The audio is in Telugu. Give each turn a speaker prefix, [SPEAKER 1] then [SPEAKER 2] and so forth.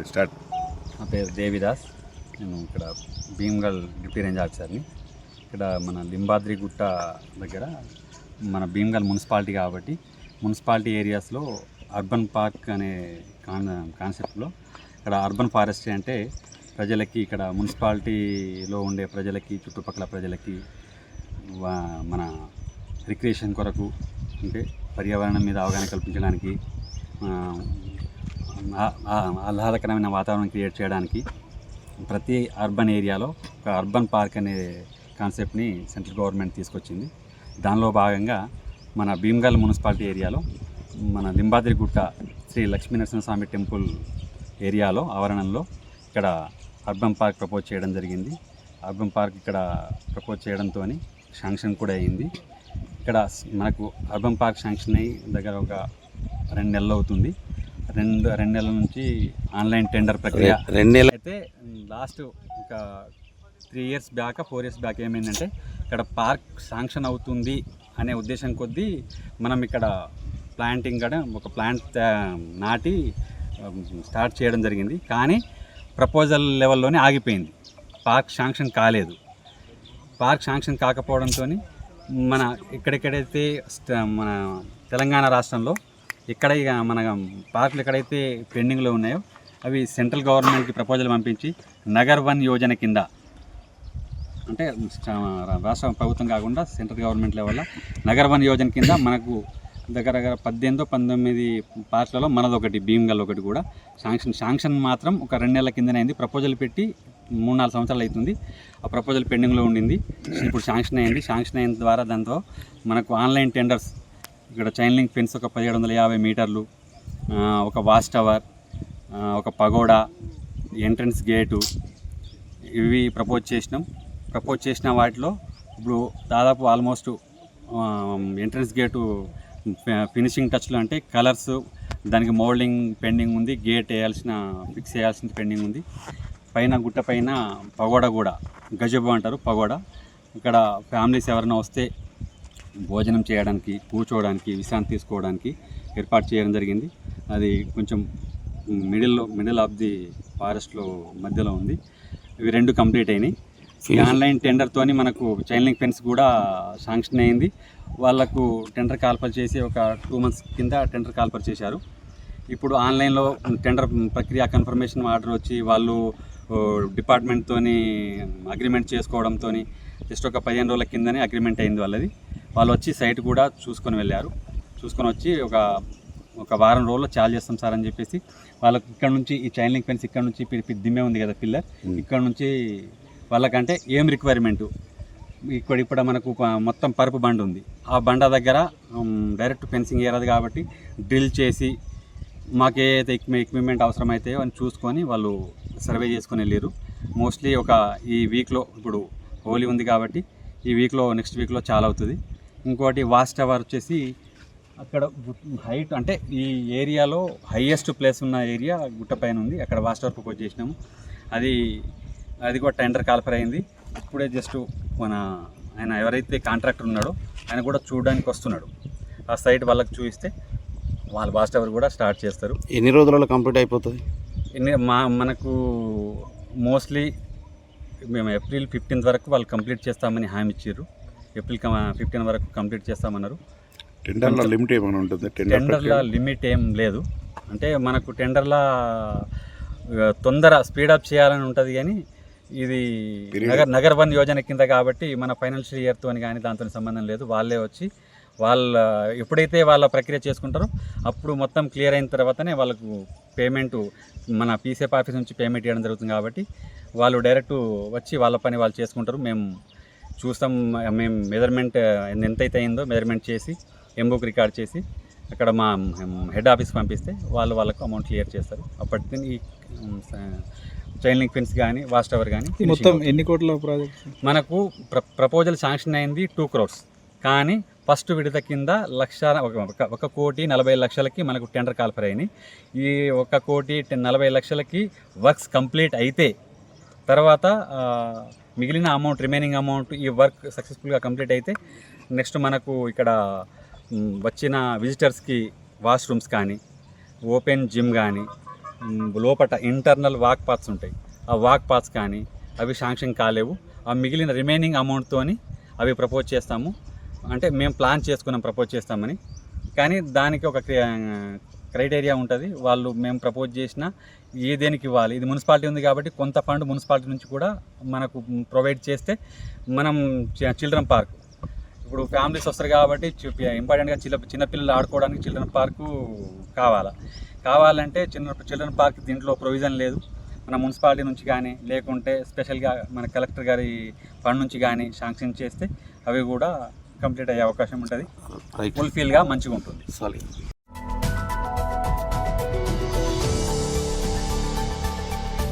[SPEAKER 1] స్టార్ట్.
[SPEAKER 2] నా పేరు దేవిదాస్. నేను ఇక్కడ భీమ్గల్ డిప్యూటీ రేంజ్ ఆఫీసర్ని. ఇక్కడ మన లింబాద్రి గుట్ట దగ్గర మన భీమ్గల్ మున్సిపాలిటీ కాబట్టి మున్సిపాలిటీ ఏరియాస్లో అర్బన్ పార్క్ అనే కాన్సెప్ట్లో ఇక్కడ అర్బన్ ఫారెస్ట్రీ అంటే ప్రజలకి ఇక్కడ మున్సిపాలిటీలో ఉండే ప్రజలకి చుట్టుపక్కల ప్రజలకి మన రిక్రియేషన్ కొరకు అంటే పర్యావరణం మీద అవగాహన కల్పించడానికి ఆహ్లాదకరమైన వాతావరణం క్రియేట్ చేయడానికి ప్రతి అర్బన్ ఏరియాలో ఒక అర్బన్ పార్క్ అనే కాన్సెప్ట్ని సెంట్రల్ గవర్నమెంట్ తీసుకొచ్చింది. దానిలో భాగంగా మన భీమ్గల్ మున్సిపాలిటీ ఏరియాలో మన లింబాద్రి గుట్ట శ్రీ లక్ష్మీనరసింహస్వామి టెంపుల్ ఏరియాలో ఆవరణంలో ఇక్కడ అర్బన్ పార్క్ ప్రపోజ్ చేయడం జరిగింది. అర్బన్ పార్క్ ఇక్కడ ప్రపోజ్ చేయడంతో శాంక్షన్ కూడా అయింది. ఇక్కడ మనకు అర్బన్ పార్క్ శాంక్షన్ అయ్యి దగ్గర ఒక 2 నెలలు అవుతుంది. రెండు నెలల నుంచి ఆన్లైన్ టెండర్ ప్రక్రియ
[SPEAKER 1] 2 నెలలు
[SPEAKER 2] అయితే లాస్ట్ ఒక 3 ఇయర్స్ బ్యాక్ 4 ఇయర్స్ బ్యాక్ ఏమైందంటే ఇక్కడ పార్క్ శాంక్షన్ అవుతుంది అనే ఉద్దేశం కొద్దీ మనం ఇక్కడ ప్లాంటింగ్ కూడా ఒక ప్లాంట్ నాటి స్టార్ట్ చేయడం జరిగింది. కానీ ప్రపోజల్ లెవెల్లోనే ఆగిపోయింది. పార్క్ శాంక్షన్ కాలేదు. పార్క్ శాంక్షన్ కాకపోవడంతో మన ఎక్కడెక్కడైతే మన తెలంగాణ రాష్ట్రంలో ఇక్కడ మన పార్కులు ఎక్కడైతే పెండింగ్లో ఉన్నాయో అవి సెంట్రల్ గవర్నమెంట్కి ప్రపోజల్ పంపించి నగర్ వన్ యోజన కింద అంటే రాష్ట్ర ప్రభుత్వం కాకుండా సెంట్రల్ గవర్నమెంట్ లెవెల్లో నగర్ వన్ యోజన కింద మనకు దగ్గర 18-19 పార్కులలో మనదొకటి భీమ్గల్ ఒకటి కూడా శాంక్షన్ మాత్రం ఒక 2 నెలల కిందనే అయింది. ప్రపోజల్ పెట్టి 3-4 సంవత్సరాలు అవుతుంది. ఆ ప్రపోజల్ పెండింగ్లో ఉండింది. ఇప్పుడు శాంక్షన్ అయింది. శాంక్షన్ అయిన ద్వారా దాంతో మనకు ఆన్లైన్ టెండర్స్ ఇక్కడ చైన్ లింక్ ఫెన్స్ ఒక 1750 మీటర్లు, ఒక వాచ్ టవర్, ఒక పగోడా, ఎంట్రన్స్ గేటు ఇవి ప్రపోజ్ చేసిన వాటిలో ఇప్పుడు దాదాపు ఆల్మోస్ట్ ఎంట్రన్స్ గేటు ఫినిషింగ్ టచ్లు అంటే కలర్స్ దానికి మోల్డింగ్ పెండింగ్ ఉంది. గేట్ ఫిక్స్ చేయాల్సింది పెండింగ్ ఉంది. పైన గుట్ట పైన పగోడా కూడా గజబు అంటారు పగోడా. ఇక్కడ ఫ్యామిలీస్ ఎవరైనా వస్తే భోజనం చేయడానికి, కూర్చోవడానికి, విశ్రాంతి తీసుకోవడానికి ఏర్పాటు చేయడం జరిగింది. అది కొంచెం మిడిల్ ఆఫ్ ది ఫారెస్ట్లో మధ్యలో ఉంది. ఇవి 2 కంప్లీట్ అయినాయి. ఈ ఆన్లైన్ టెండర్తోని మనకు చైన్ లింక్ ఫెన్స్ కూడా శాంక్షన్ అయింది. వాళ్ళకు టెండర్ కాల్ఫర్ చేసి ఒక 2 months కింద టెండర్ కాల్ఫర్ చేశారు. ఇప్పుడు ఆన్లైన్లో టెండర్ ప్రక్రియ కన్ఫర్మేషన్ ఆర్డర్ వచ్చి వాళ్ళు డిపార్ట్మెంట్తో అగ్రిమెంట్ చేసుకోవడంతో జస్ట్ ఒక 15 రోజుల కిందనే అగ్రిమెంట్ అయింది వాళ్ళది. వాళ్ళు వచ్చి సైట్ కూడా చూసుకొని వెళ్ళారు. చూసుకొని వచ్చి ఒక వారం రోజుల్లో చార్జ్ చేస్తాం సార్ అని చెప్పేసి వాళ్ళకి ఇక్కడ నుంచి ఈ చైన్ లింక్ ఫెన్స్ ఇక్కడ నుంచి దిమ్మే ఉంది కదా పిల్లర్, ఇక్కడ నుంచి వాళ్ళకంటే ఏం రిక్వైర్మెంటు ఇప్పుడు మనకు మొత్తం పరుపు బండ ఉంది. ఆ బండ దగ్గర డైరెక్ట్ ఫెన్సింగ్ ఏరాదు కాబట్టి డ్రిల్ చేసి మాకు ఏదైతే ఎక్విప్మెంట్ అవసరమైతే అని చూసుకొని వాళ్ళు సర్వే చేసుకొని వెళ్ళారు. మోస్ట్లీ ఈ వీక్లో ఇప్పుడు హోలీ ఉంది కాబట్టి ఈ వీక్లో నెక్స్ట్ వీక్లో చాలా అవుతుంది. ఇంకోటి వాచ్ టవర్ వచ్చేసి అక్కడ హైట్ అంటే ఈ ఏరియాలో హైయెస్ట్ ప్లేస్ ఉన్న ఏరియా గుట్టపైన ఉంది. అక్కడ వాచ్ టవర్ ప్రపోజ్ చేసినాము. అది కూడా టెండర్ కాల్ఫర్ అయింది. ఇప్పుడే జస్ట్ ఆయన ఎవరైతే కాంట్రాక్టర్ ఉన్నాడో ఆయన కూడా చూడడానికి వస్తున్నాడు. ఆ సైట్ వాళ్ళకి చూపిస్తే వాళ్ళ వాచ్ టవర్ కూడా స్టార్ట్ చేస్తారు.
[SPEAKER 1] ఎన్ని రోజులలో కంప్లీట్ అయిపోతుంది?
[SPEAKER 2] మనకు మోస్ట్లీ మేము ఏప్రిల్ 15th వరకు వాళ్ళు కంప్లీట్ చేస్తామని హామీ ఇచ్చారు. ఏప్రిల్ 15 వరకు కంప్లీట్ చేస్తామన్నారు.
[SPEAKER 1] టెండర్ల లిమిట్ ఏమైనా ఉంటుంది?
[SPEAKER 2] టెండర్ల లిమిట్ ఏం లేదు. అంటే మనకు టెండర్ల తొందర స్పీడప్ చేయాలని ఉంటుంది. కానీ ఇది నగర్ వన్ యోజన కింద కాబట్టి మన ఫైనాన్షియల్ ఇయర్తో కానీ దాంతో సంబంధం లేదు. వాళ్ళే వచ్చి ఎప్పుడైతే వాళ్ళ ప్రక్రియ చేసుకుంటారో అప్పుడు మొత్తం క్లియర్ అయిన తర్వాతనే వాళ్ళకు పేమెంటు మన పీసీఎఫ్ ఆఫీస్ నుంచి పేమెంట్ చేయడం జరుగుతుంది. కాబట్టి వాళ్ళు డైరెక్ట్ వచ్చి వాళ్ళ పని వాళ్ళు చేసుకుంటారు. మేము చూస్తాం. మేము మెజర్మెంట్ ఎంతైతే అయిందో మెజర్మెంట్ చేసి ఎంబుక్ రికార్డ్ చేసి అక్కడ మా హెడ్ ఆఫీస్కి పంపిస్తే వాళ్ళకు అమౌంట్ క్లియర్ చేస్తారు. అప్పటికి ఈ చైన్ లింక్ ఫెన్స్ కానీ వాచ్ టవర్ కానీ
[SPEAKER 3] మొత్తం ఎన్ని కోట్ల ప్రాజెక్ట్ మనకు
[SPEAKER 2] ప్రపోజల్ శాంక్షన్ అయింది 2 crores. కానీ ఫస్ట్ విడత కింద 1,40,00,000కి మనకు టెండర్ కాల్ఫర్ అయినాయి. ఈ 1,40,40,00,000కి వర్క్స్ కంప్లీట్ అయితే తర్వాత మిగిలిన అమౌంట్ రిమైనింగ్ అమౌంట్ ఈ వర్క్ సక్సెస్ఫుల్గా కంప్లీట్ అయితే నెక్స్ట్ మనకు ఇక్కడ వచ్చిన విజిటర్స్కి వాష్రూమ్స్ కానీ, ఓపెన్ జిమ్ కానీ, లోపట ఇంటర్నల్ వాక్ పాత్స్ ఉంటాయి, ఆ వాక్ పాత్స్ కానీ అవి శాంక్షన్ కాలేవు. ఆ మిగిలిన రిమైనింగ్ అమౌంట్తోని అవి ప్రపోజ్ చేస్తాము. అంటే మేము ప్లాన్ చేసుకున్నాం ప్రపోజ్ చేస్తామని, కానీ దానికి ఒక క్రైటీరియా ఉంటుంది. వాళ్ళు మేము ప్రపోజ్ చేసినా ఏ దేనికి ఇవ్వాలి, ఇది మున్సిపాలిటీ ఉంది కాబట్టి కొంత ఫండ్ మున్సిపాలిటీ నుంచి కూడా మనకు ప్రొవైడ్ చేస్తే మనం చిల్డ్రన్ పార్క్, ఇప్పుడు ఫ్యామిలీస్ వస్తారు కాబట్టి ఇంపార్టెంట్గా చిన్నపిల్లలు ఆడుకోవడానికి చిల్డ్రన్ పార్కు కావాలంటే చిల్డ్రన్ పార్క్ దీంట్లో ప్రొవిజన్ లేదు. మన మున్సిపాలిటీ నుంచి కానీ లేకుంటే స్పెషల్గా మన కలెక్టర్ గారి ఫండ్ నుంచి కానీ శాంక్షన్ చేస్తే అవి కూడా కంప్లీట్ అయ్యే అవకాశం ఉంటుంది. ఫుల్ఫిల్గా మంచిగా ఉంటుంది.